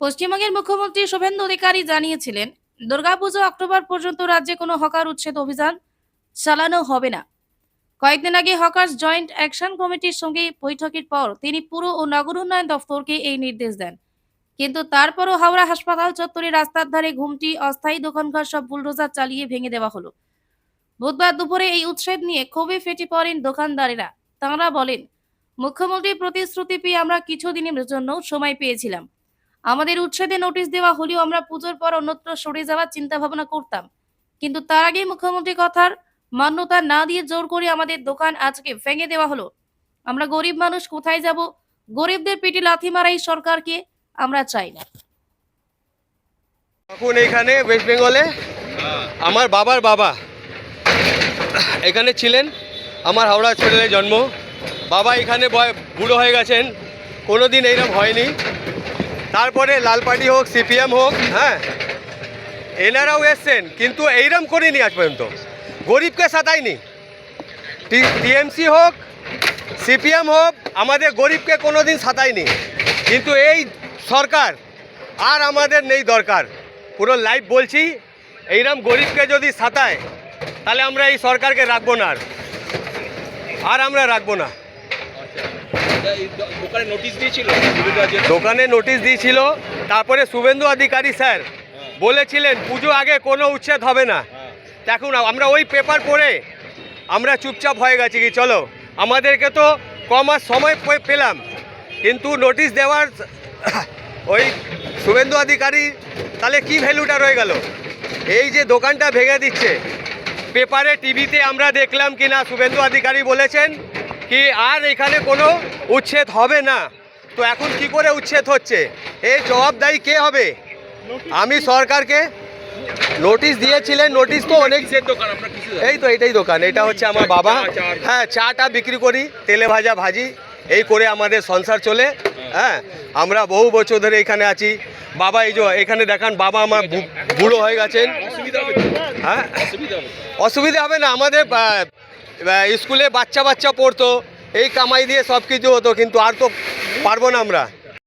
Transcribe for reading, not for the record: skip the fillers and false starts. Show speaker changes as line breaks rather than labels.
পশ্চিমবঙ্গের মুখ্যমন্ত্রী শুভেন্দু অধিকারী জানিয়েছিলেন, দুর্গাপুজো অক্টোবর পর্যন্ত রাজ্যে কোনো হকার উচ্ছেদ অভিযান চালানো হবে না। কয়েকদিন আগে হকার্স জয়েন্ট অ্যাকশন কমিটির সঙ্গে বৈঠকের পর তিনি পুর ও নগর উন্নয়ন দফতরকে এই নির্দেশ দেন। কিন্তু তারপরও হাওড়া হাসপাতাল চত্বরে রাস্তার ধারে ঘুমটি অস্থায়ী দোকানঘর সব বুলডোজার চালিয়ে ভেঙে দেওয়া হলো। বুধবার দুপুরে এই উচ্ছেদ নিয়ে ক্ষোভে ফেটে পড়েন দোকানদারেরা। তাঁরা বলেন, মুখ্যমন্ত্রীর প্রতিশ্রুতি পেয়ে আমরা কিছুদিনের জন্য সময় পেয়েছিলাম। আমাদের উচ্ছেদে নোটিশ দেওয়া হলেও আমরা পুজোর পর অন্যত্র সরে যাওয়ার চিন্তা ভাবনা করতাম, কিন্তু তার আগে মুখ্যমন্ত্রী কথার মান্যতা না দিয়ে জোর করে আমাদের দোকান আজকে ভেঙে দেওয়া হলো। আমরা গরিব মানুষ, কোথায় যাব? গরিবদের পেটে লাথি মারাই সরকারকে আমরা চাই না।
এখন এখানে ওয়েস্ট বেঙ্গলে আমার বাবার বাবা এখানে ছিলেন। আমার হাওড়া হসপিটালে জন্ম। বাবা এখানে বুড়ো হয়ে গেছেন, কোনো দিন এইরকম হয়নি। তারপরে লাল পার্টি হোক, সিপিএম হোক, হ্যাঁ, এনারাও এসছেন, কিন্তু এইরকম করেনি আজ পর্যন্ত, গরিবকে সাতায়নি। টিএমসি হোক, সিপিএম হোক, আমাদের গরিবকে কোনো দিন সাতায়নি। কিন্তু এই সরকার আর আমাদের নেই দরকার। পুরো লাইভ বলছি, এইরকম গরিবকে যদি সাতায় তাহলে আমরা এই সরকারকে রাখবো না, আর আমরা রাখবো না।
দোকানে নোটিশ
দিয়েছিল। তারপরে শুভেন্দু অধিকারী স্যার বলেছিলেন পুজো আগে কোনো উচ্ছেদ হবে না। দেখুন, আমরা ওই পেপার পড়ে আমরা চুপচাপ হয়ে গেছি কি চলো, আমাদেরকে তো কমাস সময় পেলাম, কিন্তু নোটিশ দেওয়ার ওই শুভেন্দু অধিকারী তাহলে কি ভ্যালুটা রয়ে গেল? এই যে দোকানটা ভেঙে দিচ্ছে, পেপারে টিভিতে আমরা দেখলাম কি না শুভেন্দু অধিকারী বলেছেন কি আর এখানে কোনো উচ্ছেদ হবে না। তো এখন কি করে উচ্ছেদ হচ্ছে, এর জবাবদায়ী কে হবে? আমি সরকারকে নোটিশ দিয়েছিলেন, নোটিশ তো অনেক। এই তো এটাই দোকান, এটা হচ্ছে আমার বাবা। হ্যাঁ, চাটা বিক্রি করি, তেলে ভাজা ভাজি, এই করে আমাদের সংসার চলে। হ্যাঁ, আমরা বহু বছর ধরে এখানে আছি। বাবা এই যে এখানে দেখান, বাবা আমার বুড়ো হয়ে গেছেন। হ্যাঁ, অসুবিধা হবে না, আমাদের স্কুলে বাচ্চা পড়তো, এই কামাই দিয়ে সব কিছু হতো, কিন্তু আর তো পারবো না আমরা।